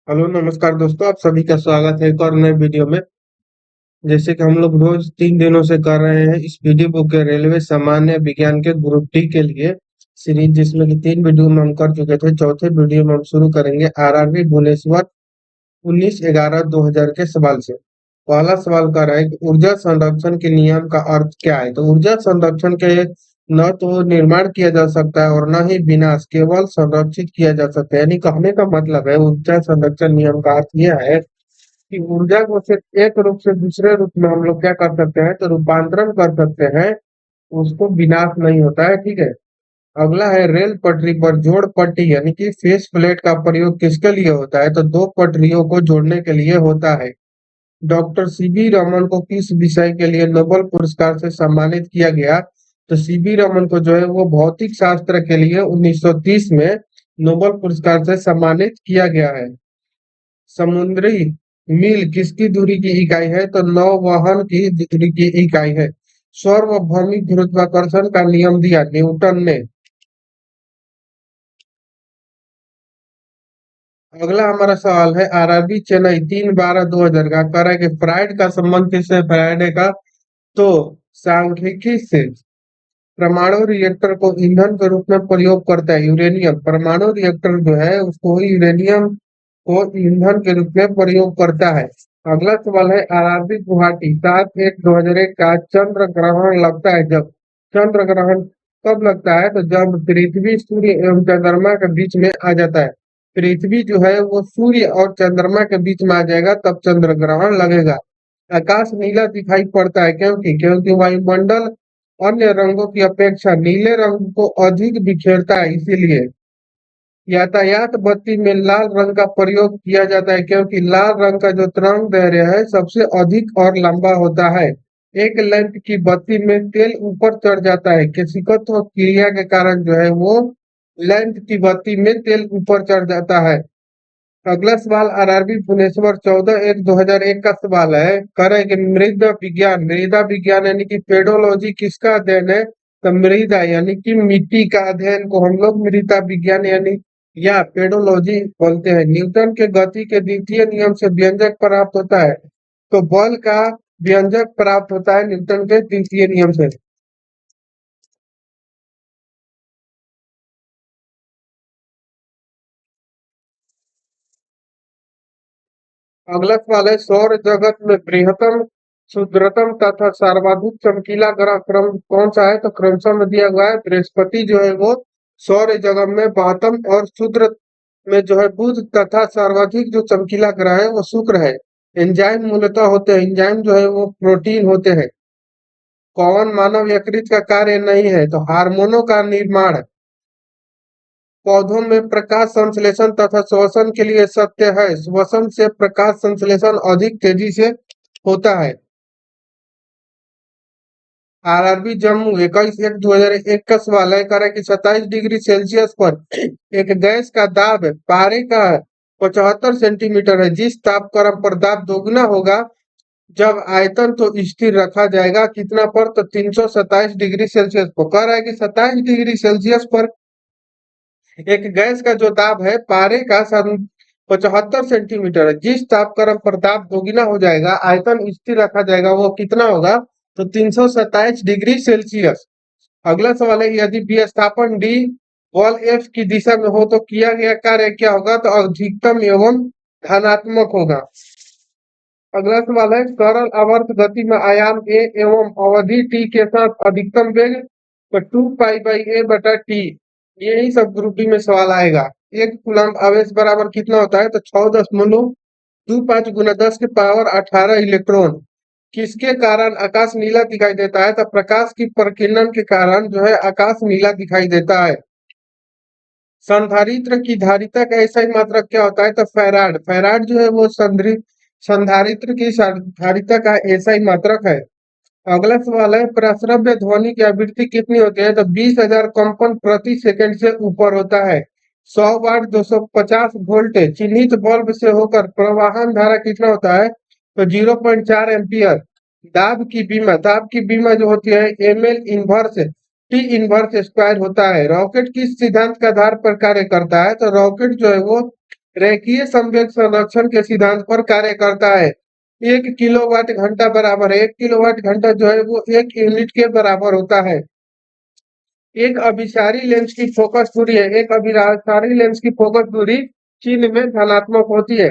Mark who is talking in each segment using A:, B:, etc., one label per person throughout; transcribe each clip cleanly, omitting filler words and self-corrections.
A: Hello नमस्कार दोस्तों, आप सभी का स्वागत है एक और नए वीडियो में। जैसे कि हम लोग रोज 3 दिनों से कर रहे हैं इस वीडियो बुक के रेलवे सामान्य विज्ञान के ग्रुप डी के लिए सीरीज, जिसमें कि 3 वीडियो में हम कर चुके थे। चौथे वीडियो में हम शुरू करेंगे आरआरबी भुवनेश्वर 19/11/2000 के सवाल से। पहला सवाल कर रहा है कि ऊर्जा संरक्षण के नियम का अर्थ क्या है। तो ऊर्जा संरक्षण के न तो निर्माण किया जा सकता है और न ही विनाश, केवल संरक्षित किया जा सकता है। यानी कहने का मतलब है ऊर्जा संरक्षण नियम का अर्थ यह है कि ऊर्जा को सिर्फ एक रूप से दूसरे रूप में हम लोग क्या कर सकते हैं, तो रूपांतरण कर सकते हैं। उसको विनाश नहीं होता है, ठीक है। अगला है रेल पटरी पर जोड़ पट्टी यानी कि फेस प्लेट का प्रयोग किसके लिए होता है, तो दो पटरियों को जोड़ने के लिए होता है। डॉक्टर सीबी रमन को किस विषय के लिए नोबेल पुरस्कार से सम्मानित किया गया, तो सीबी रमन को जो है वो भौतिक शास्त्र के लिए 1930 में नोबेल पुरस्कार से सम्मानित किया गया है। समुद्री मील किसकी दूरी की इकाई है, तो नौवहन की दूरी की इकाई है। सार्वभौमिक गुरुत्वाकर्षण का नियम दिया न्यूटन ने। अगला हमारा सवाल है आरआरबी चेन्नई 3/12/2000 का, कह रहा है कि फ्राइड का संबंध किससे, फ्राइडे का, तो सांख्यिकी से। परमाणु रिएक्टर को ईंधन के रूप में प्रयोग करता है यूरेनियम। परमाणु रिएक्टर जो है उसको यूरेनियम को ईंधन के रूप में प्रयोग करता है। अगला सवाल है आरआरबी गुवाहाटी 7/1/2001 का चंद्र ग्रहण लगता है जब। चंद्र ग्रहण कब लगता है, तो जब पृथ्वी सूर्य एवं चंद्रमा के बीच में आ जाता है। पृथ्वी जो है वो सूर्य और चंद्रमा के बीच में आ जाएगा तब चंद्र ग्रहण लगेगा। आकाश नीला दिखाई पड़ता है क्योंकि वायुमंडल अन्य रंगों की अपेक्षा नीले रंग को अधिक बिखेरता है, इसीलिए। यातायात बत्ती में लाल रंग का प्रयोग किया जाता है क्योंकि लाल रंग का जो तरंग दैर्ध्य है सबसे अधिक और लंबा होता है। एक लैंप की बत्ती में तेल ऊपर चढ़ जाता है, केशिकत्व क्रिया के कारण जो है वो लैंप की बत्ती में तेल ऊपर चढ़ जाता है। अगला सवाल आरआरबी भुवनेश्वर 14/1/2001 का सवाल है, कह रहे हैं कि मृदा विज्ञान यानी कि पेडोलॉजी किसका अध्ययन है, तो मृदा यानी कि मिट्टी का अध्ययन को हम लोग मृदा विज्ञान यानी या पेडोलॉजी बोलते हैं। न्यूटन के गति के द्वितीय नियम से व्यंजक प्राप्त होता है, तो बल का व्यंजक प्राप्त होता है न्यूटन के द्वितीय नियम से। अगला सवाल है सौर जगत में बृहत्तम, क्षुद्रतम तथा सर्वाधिक चमकीला ग्रह क्रम कौन सा है, तो क्रमशः में दिया हुआ है बृहस्पति जो है वो सौर जगत में 72, और क्षुद्र में जो है बुध, तथा सर्वाधिक जो चमकीला ग्रह है वो शुक्र है। एंजाइम मूलतः होते हैं, एंजाइम जो है वो प्रोटीन होते हैं। कौन मानव यकृत का कार्य नहीं है, तो हार्मोनों का निर्माण। पौधों में प्रकाश संश्लेषण तथा श्वसन के लिए सत्य है, श्वसन से प्रकाश संश्लेषण अधिक तेजी से होता है। आरआरबी जम्मू 21/1/2001 का सवाल है, कह रहा है कि 27 डिग्री सेल्सियस पर एक गैस का दाब पारे का 75 सेंटीमीटर है। जिस तापक्रम पर दाब दोगुना होगा जब आयतन तो स्थिर रखा जाएगा कितना पर, तो 327 डिग्री सेल्सियस पर। कह रहा है कि 27 डिग्री सेल्सियस पर एक गैस का जो दाब है पारे का 75 सेंटीमीटर है। जिस तापक्रम पर दाब दोगुना हो जाएगा आयतन स्थिर रखा जाएगा वो कितना होगा, तो 327 डिग्री सेल्सियस। अगला सवाल है यदि विस्थापन डी बल एफ की दिशा में हो तो किया गया कार्य क्या होगा, तो अधिकतम एवं धनात्मक होगा। अगला सवाल है सरल आवर्त गति में आयाम ए एवं अवधि टी के साथ अधिकतम वेग, तो 2 पाई/a/टी। यही सब ग्रुप डी में सवाल आएगा। एक कूलम्ब आवेश बराबर कितना होता है, तो 6.25 गुना 10 की पावर 18 इलेक्ट्रॉन। किसके कारण आकाश नीला दिखाई देता है, तो प्रकाश की प्रकीर्णन के कारण जो है आकाश नीला दिखाई देता है। संधारित्र की धारिता का ऐसा ही मात्रक क्या होता है, तो फैराड। फैराड जो है वो संधारित्र की धारिता का ऐसा ही मात्रक है। अगला सवाल है प्रस्रव्य ध्वनि की आवृत्ति कितनी होती है, तो 20,000 कंपन प्रति सेकंड से ऊपर होता है। 100 वाट 250 वोल्ट चिन्हित बल्ब से होकर प्रवाहन धारा कितना होता है, तो 0.4 एम्पियर। दाब की बीमा जो होती है ml inverse T inverse square होता है। रॉकेट किस सिद्धांत के आधार पर कार्य करता है, तो रॉकेट जो है वो रेखीय संवेग संरक्षण के सिद्धांत पर कार्य करता है। 1 किलोवाट घंटा बराबर है, 1 किलोवाट घंटा जो है वो 1 यूनिट के बराबर होता है। एक अभिसारी लेंस की फोकस दूरी है, एक अभिसारी लेंस की फोकस दूरी चिन्ह में धनात्मक होती है।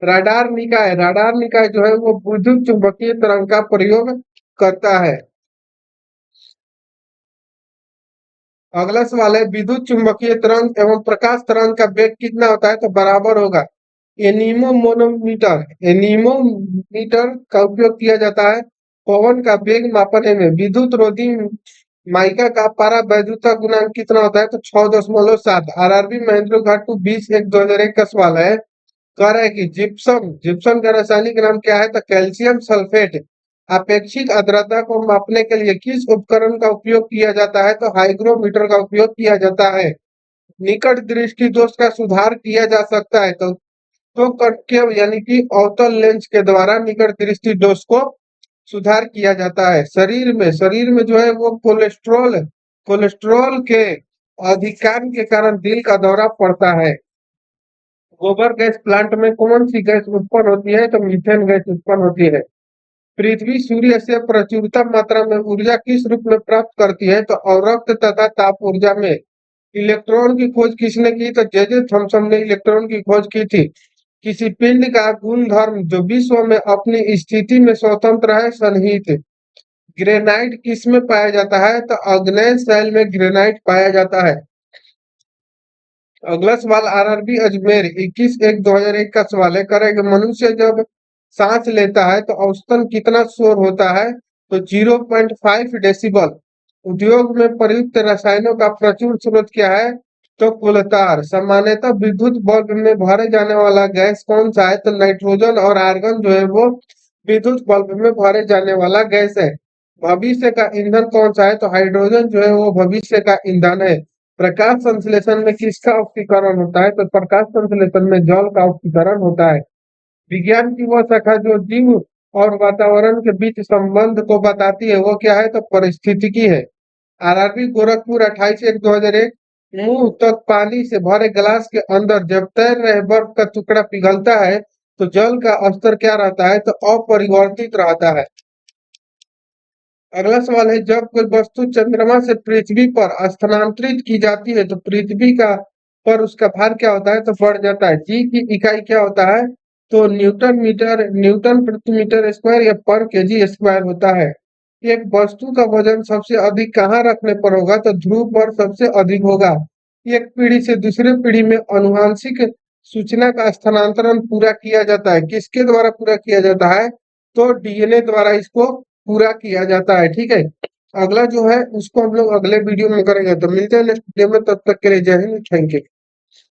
A: राडार निकाय जो है वो विद्युत चुंबकीय तरंग का प्रयोग करता है। अगला सवाल है, विद्युत चुंबकीय तरंग एवं प्रकाश तरंग का वेग कितना होता है? तो बराबर होगा। एनीमोमीटर का उपयोग किया जाता है पवन का वेग मापने में। विद्युत रोधी माइका का परावैद्युता गुणांक कितना होता है? तो 6.7। आरआरबी महेंद्र घाट टू 20/1/2001 का सवाल है। कह रहा है कि जिप्सम का रासायनिक नाम क्या है? तो कैल्शियम सल्फेट। अपेक्षित आर्द्रता को मापने के लिए किस उपकरण का उपयोग किया जाता है? तो हाइग्रोमीटर का उपयोग किया जाता है। निकट दृष्टि दोष का सुधार किया जा सकता है तो कटके यानी कि अवतल लेंस के द्वारा निकट दृष्टि दोष को सुधार किया जाता है। शरीर में जो है वो कोलेस्ट्रॉल के अधिकार के कारण दिल का दौरा पड़ता है। गोबर गैस प्लांट में कौन सी गैस उत्पन्न होती है? तो मीथेन गैस उत्पन्न होती है। पृथ्वी सूर्य से प्रचुरतम मात्रा में ऊर्जा किस रूप में प्राप्त करती है? तो अवरक्त तथा ताप ऊर्जा में। इलेक्ट्रॉन की खोज किसने की? तो जे थॉमसन ने इलेक्ट्रॉन की खोज की थी। किसी पिंड का गुणधर्म जो विश्व में अपनी स्थिति में स्वतंत्र है, सन्निहित। ग्रेनाइट किस में पाया जाता है? तो आग्नेय शैल में ग्रेनाइट पाया जाता है। अगला सवाल आरआरबी अजमेर 21/1/2001 का सवाल है। करेंगे, मनुष्य जब सांस लेता है तो औसतन कितना शोर होता है? तो 0.5 डेसिबल। उद्योग में प्रयुक्त रसायनों का प्रचुर स्रोत क्या है? तो कुलतार। सामान्यतः विद्युत बल्ब में भरे जाने वाला गैस कौन सा है? तो नाइट्रोजन और आर्गन जो है वो विद्युत बल्ब में भरे जाने वाला गैस है। भविष्य का ईंधन कौन सा है? तो हाइड्रोजन जो है वो भविष्य का ईंधन है। प्रकाश संश्लेषण में किसका ऑक्सीकरण होता है? तो प्रकाश संश्लेषण में जल का ऑक्सीकरण होता है। विज्ञान की वह शाखा जो जीव और वातावरण के बीच संबंध को बताती है वो क्या है? तो पारिस्थितिकी है। आरआरबी गोरखपुर 28/1/2001। मुंह तक पानी से भरे गिलास के अंदर जब तैर रहे बर्फ का टुकड़ा पिघलता है तो जल का स्तर क्या रहता है? तो अपरिवर्तित रहता है। अगला सवाल है, जब कोई वस्तु चंद्रमा से पृथ्वी पर स्थानांतरित की जाती है तो पृथ्वी का पर उसका भार क्या होता है? तो बढ़ जाता है। जी की इकाई क्या होता है? तो न्यूटन प्रति मीटर स्क्वायर या पर केजी स्क्वायर होता है। एक वस्तु का वजन सबसे अधिक कहाँ रखने पर होगा? तो ध्रुव पर सबसे अधिक होगा। एक पीढ़ी से दूसरे पीढ़ी में अनुवांशिक सूचना का स्थानांतरण पूरा किया जाता है। किसके द्वारा पूरा किया जाता है? तो डीएनए द्वारा इसको पूरा किया जाता है। ठीक है, अगला जो है उसको हम लोग अगले वीडियो में करेंगे। तो मिलते हैं नेक्स्ट वीडियो में, तब तक के लिए जय हिंद, थैंक यू।